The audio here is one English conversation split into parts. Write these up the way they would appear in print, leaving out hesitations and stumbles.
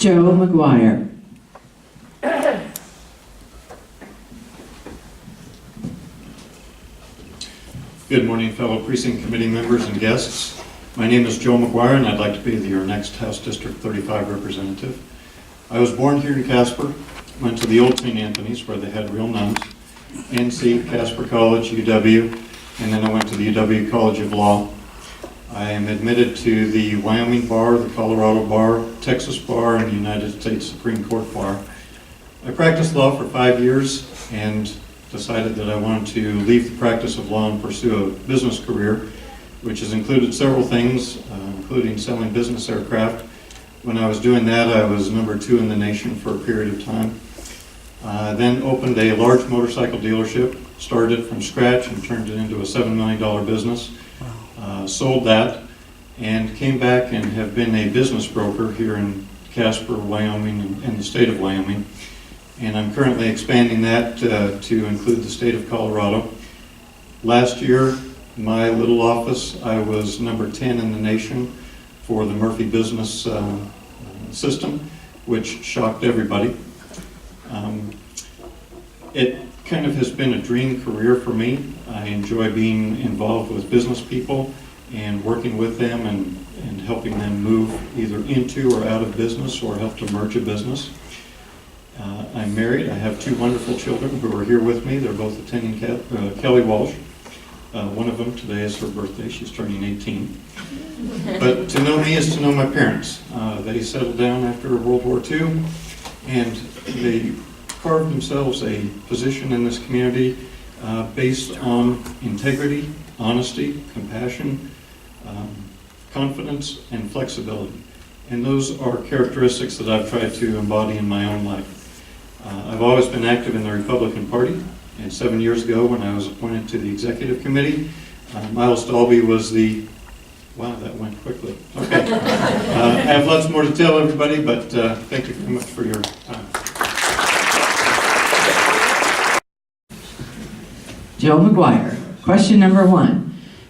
Joe Maguire. Good morning, fellow precinct committee members and guests. My name is Joe Maguire, and I'd like to be your next House District 35 representative. I was born here in Casper, went to the old St. Anthony's where they had real nuns, NC, Casper College, UW, and then I went to the UW College of Law. I am admitted to the Wyoming Bar, the Colorado Bar, Texas Bar, and the United States Supreme Court Bar. I practiced law for 5 years and decided that I wanted to leave the practice of law and pursue a business career, which has included several things, including selling business aircraft. When I was doing that, I was number 2 in the nation for a period of time. Then opened a large motorcycle dealership, started it from scratch and turned it into a $7 million business. Sold that and came back and have been a business broker here in Casper, Wyoming, and the state of Wyoming. And I'm currently expanding that to include the state of Colorado. Last year, my little office, I was number 10 in the nation for the Murphy Business System, which shocked everybody. It kind of has been a dream career for me. I enjoy being involved with business people and working with them and helping them move either into or out of business or help to merge a business. I'm married. I have 2 wonderful children who are here with me. They're both attending Kelly Walsh. One of them, today is her birthday. She's turning 18. But to know me is to know my parents. They settled down after World War II, and they carved themselves a position in this community based on integrity, honesty, compassion, confidence, and flexibility. And those are characteristics that I've tried to embody in my own life. I've always been active in the Republican Party, and 7 years ago when I was appointed to the Executive Committee, Miles Dalby was the, wow, that went quickly. Okay. I have lots more to tell everybody, but thank you very much for your time. Joe Maguire. Question number 1.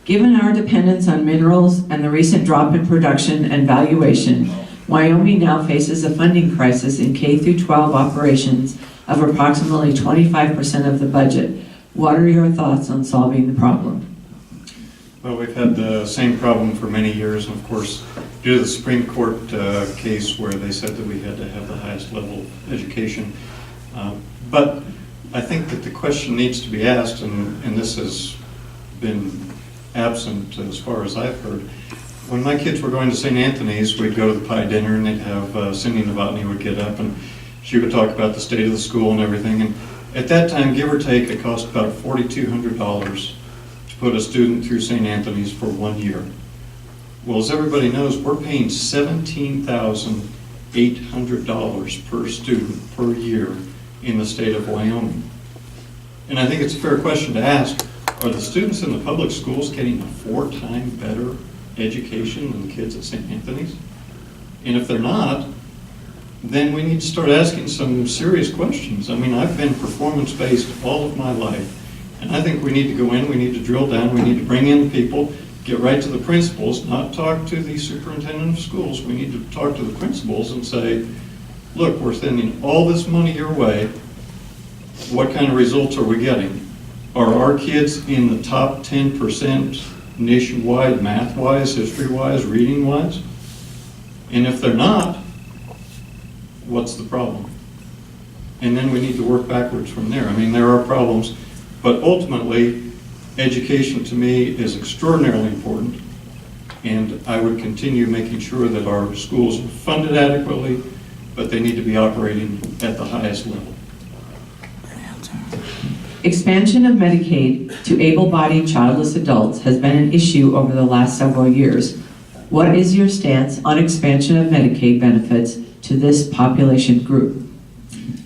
Given our dependence on minerals and the recent drop in production and valuation, Wyoming now faces a funding crisis in K-12 operations of approximately 25% of the budget. What are your thoughts on solving the problem? Well, we've had the same problem for many years, and of course, due to the Supreme Court case where they said that we had to have the highest level of education. But I think that the question needs to be asked, and this has been absent as far as I've heard. When my kids were going to St. Anthony's, we'd go to the pie dinner and they'd have Cindy Novotny would get up and she would talk about the state of the school and everything. And at that time, give or take, it cost about $4,200 to put a student through St. Anthony's for 1 year. Well, as everybody knows, we're paying $17,800 per student per year in the state of Wyoming. And I think it's a fair question to ask, are the students in the public schools getting a 4-time better education than the kids at St. Anthony's? And if they're not, then we need to start asking some serious questions. I mean, I've been performance-based all of my life, and I think we need to go in, we need to drill down, we need to bring in people, get right to the principals, not talk to the superintendent of schools. We need to talk to the principals and say, look, we're sending all this money your way. What kind of results are we getting? Are our kids in the top 10% nationwide, math-wise, history-wise, reading-wise? And if they're not, what's the problem? And then we need to work backwards from there. I mean, there are problems, but ultimately, education to me is extraordinarily important, and I would continue making sure that our schools are funded adequately, but they need to be operating at the highest level. Expansion of Medicaid to able-bodied childless adults has been an issue over the last several years. What is your stance on expansion of Medicaid benefits to this population group?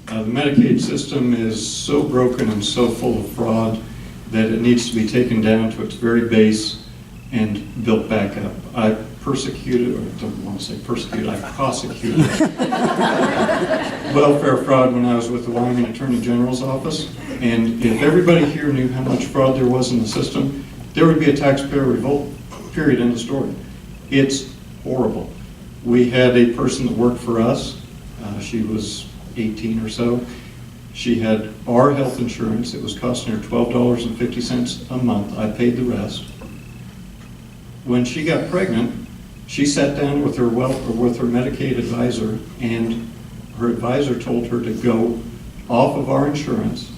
The Medicaid system is so broken and so full of fraud that it needs to be taken down to its very base and built back up. I persecuted, or I don't want to say persecuted, I prosecuted welfare fraud when I was with the Wyoming Attorney General's office. And if everybody here knew how much fraud there was in the system, there would be a taxpayer revolt, period, end of story. It's horrible. We had a person that worked for us she was 18 or so. She had our health insurance. It was costing her $12.50 a month. I paid the rest. When she got pregnant, she sat down with her Medicaid advisor, and her advisor told her to go off of our insurance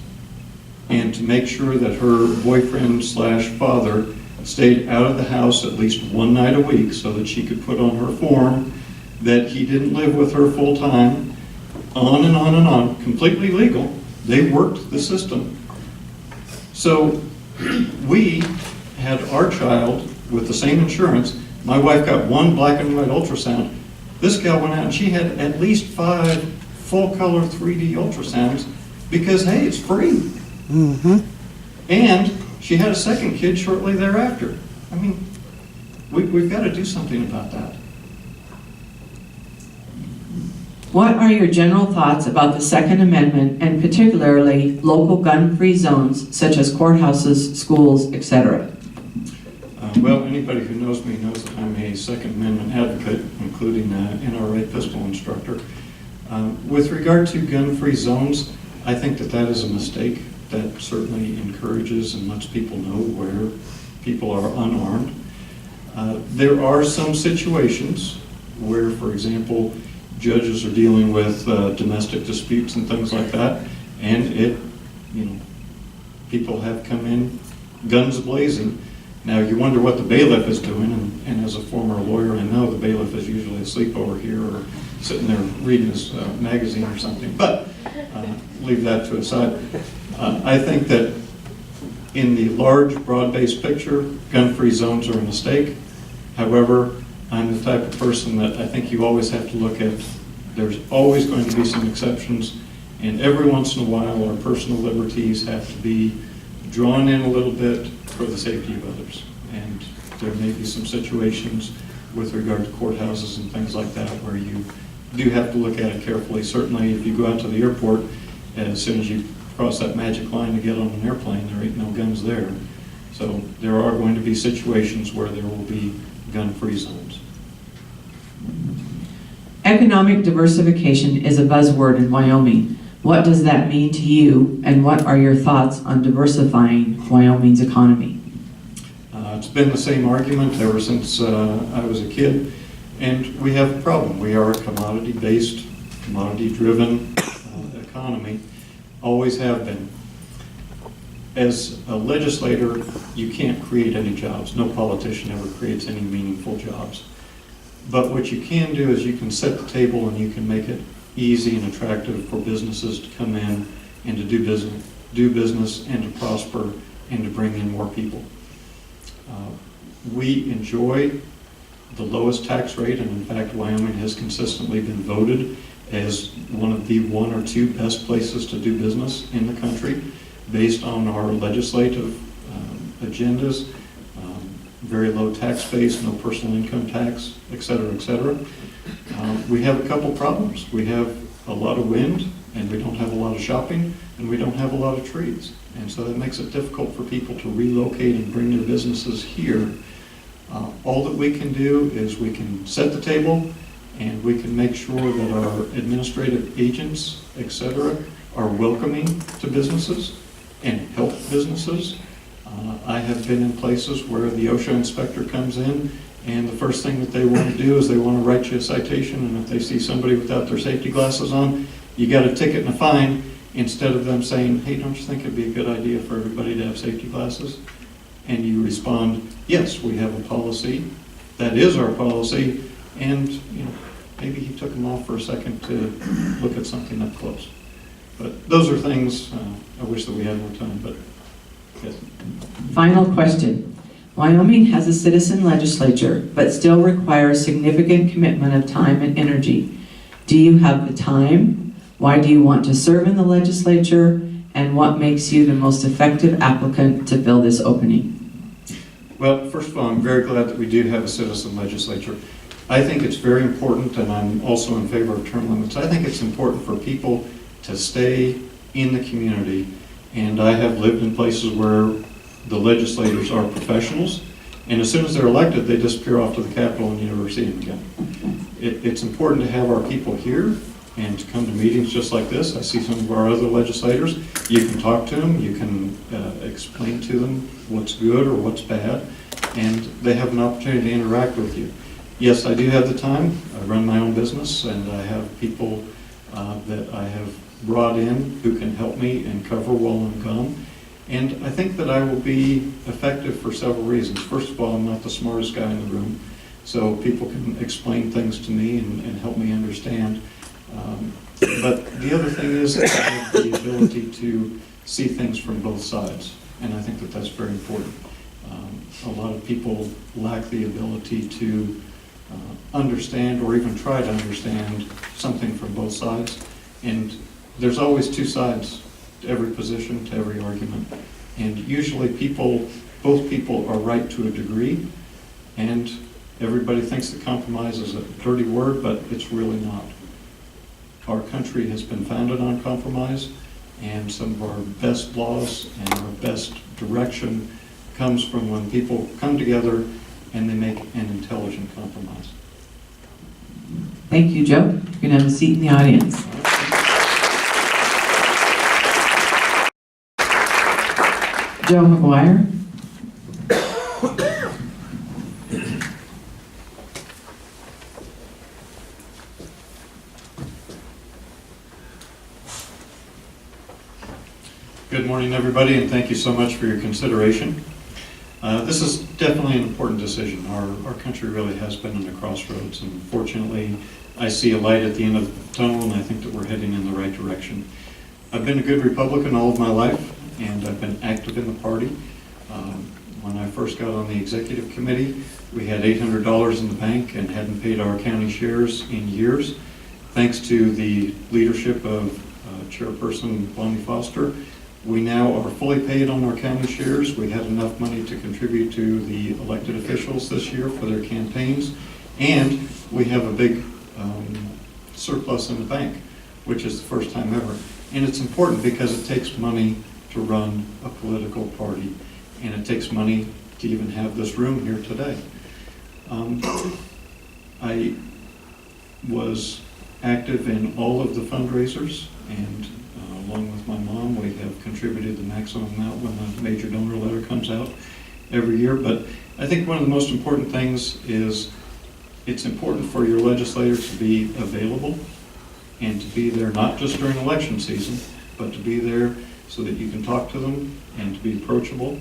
and to make sure that her boyfriend/father stayed out of the house at least one night a week so that she could put on her form that he didn't live with her full time, on and on and on, completely legal. They worked the system. So we had our child with the same insurance. My wife got one black and white ultrasound. This gal went out and she had at least 5 full-color 3D ultrasounds because, hey, it's free. Mm-hmm. And she had a second kid shortly thereafter. I mean, we've got to do something about that. What are your general thoughts about the Second Amendment and particularly local gun-free zones such as courthouses, schools, etc.? Well, anybody who knows me knows that I'm a Second Amendment advocate, including an NRA pistol instructor. With regard to gun-free zones, I think that that is a mistake. That certainly encourages and lets people know where people are unarmed. There are some situations where, for example, judges are dealing with domestic disputes and things like that, and people have come in guns blazing. Now you wonder what the bailiff is doing, and as a former lawyer, I know the bailiff is usually asleep over here or sitting there reading his magazine or something, but leave that to a side. I think that in the large, broad-based picture, gun-free zones are a mistake. However, I'm the type of person that I think you always have to look at. There's always going to be some exceptions, and every once in a while our personal liberties have to be drawn in a little bit for the safety of others. And there may be some situations with regard to courthouses and things like that where you do have to look at it carefully. Certainly if you go out to the airport, as soon as you cross that magic line to get on an airplane, there ain't no guns there. So there are going to be situations where there will be gun-free zones. Economic diversification is a buzzword in Wyoming. What does that mean to you, and what are your thoughts on diversifying Wyoming's economy? It's been the same argument ever since I was a kid, and we have a problem. We are a commodity-based, commodity-driven economy, always have been. As a legislator, you can't create any jobs. No politician ever creates any meaningful jobs. But what you can do is you can set the table and you can make it easy and attractive for businesses to come in and to do business and to prosper and to bring in more people. We enjoy the lowest tax rate, and in fact Wyoming has consistently been voted as one of the 1 or 2 best places to do business in the country based on our legislative agendas, very low tax base, no personal income tax, et cetera, et cetera. We have a couple problems. We have a lot of wind, and we don't have a lot of shopping, and we don't have a lot of trees. And so that makes it difficult for people to relocate and bring their businesses here. All that we can do is we can set the table, and we can make sure that our administrative agents, et cetera, are welcoming to businesses and help businesses. I have been in places where the OSHA inspector comes in, and the first thing that they want to do is they want to write you a citation, and if they see somebody without their safety glasses on, you got a ticket and a fine, instead of them saying, hey, don't you think it'd be a good idea for everybody to have safety glasses? And you respond, yes, we have a policy. That is our policy. And maybe he took them off for a second to look at something up close. But those are things, I wish that we had more time, but yes. Final question. Wyoming has a citizen legislature, but still requires significant commitment of time and energy. Do you have the time? Why do you want to serve in the legislature? And what makes you the most effective applicant to fill this opening? Well, first of all, I'm very glad that we do have a citizen legislature. I think it's very important, and I'm also in favor of term limits. I think it's important for people to stay in the community, and I have lived in places where the legislators are professionals, and as soon as they're elected, they disappear off to the Capitol and you never see them again. It's important to have our people here, and to come to meetings just like this. I see some of our other legislators. You can talk to them, you can explain to them what's good or what's bad, and they have an opportunity to interact with you. Yes, I do have the time. I run my own business, and I have people that I have brought in who can help me and cover while I'm gone. And I think that I will be effective for several reasons. First of all, I'm not the smartest guy in the room, so people can explain things to me and help me understand. But the other thing is that I have the ability to see things from both sides, and I think that that's very important. A lot of people lack the ability to understand or even try to understand something from both sides, and there's always two sides to every position, to every argument, and usually both people are right to a degree, and everybody thinks that compromise is a dirty word, but it's really not. Our country has been founded on compromise, and some of our best laws and our best direction comes from when people come together and they make an intelligent compromise. Thank you, Joe. You can have a seat in the audience. Joe Maguire. Good morning, everybody, and thank you so much for your consideration. This is definitely an important decision. Our country really has been in a crossroads, and fortunately, I see a light at the end of the tunnel, and I think that we're heading in the right direction. I've been a good Republican all of my life, and I've been active in the party. When I first got on the executive committee, we had $800 in the bank and hadn't paid our county shares in years. Thanks to the leadership of Chairperson Bonnie Foster, we now are fully paid on our county shares. We had enough money to contribute to the elected officials this year for their campaigns, and we have a big surplus in the bank, which is the first time ever. And it's important because it takes money to run a political party, and it takes money to even have this room here today. I was active in all of the fundraisers, and along with my mom, we have contributed the maximum amount when the major donor letter comes out every year. But I think one of the most important things is it's important for your legislators to be available and to be there not just during election season, but to be there so that you can talk to them and to be approachable.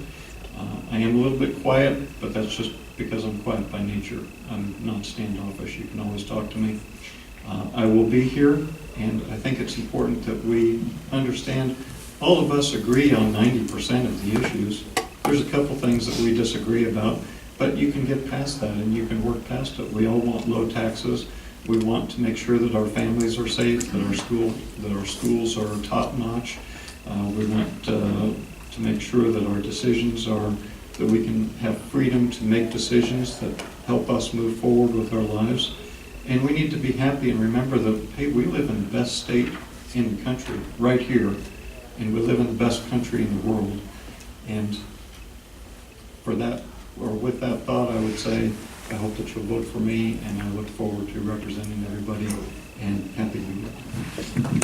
I am a little bit quiet, but that's just because I'm quiet by nature. I'm not standoffish. You can always talk to me. I will be here, and I think it's important that we understand all of us agree on 90% of the issues. There's a couple things that we disagree about, but you can get past that and you can work past it. We all want low taxes. We want to make sure that our families are safe, that our schools are top-notch. We want to make sure that our decisions are, that we can have freedom to make decisions that help us move forward with our lives. And we need to be happy and remember that, hey, we live in the best state in the country, right here, and we live in the best country in the world. And for that, or with that thought, I would say, I hope that you'll vote for me, and I look forward to representing everybody, and happy New Year.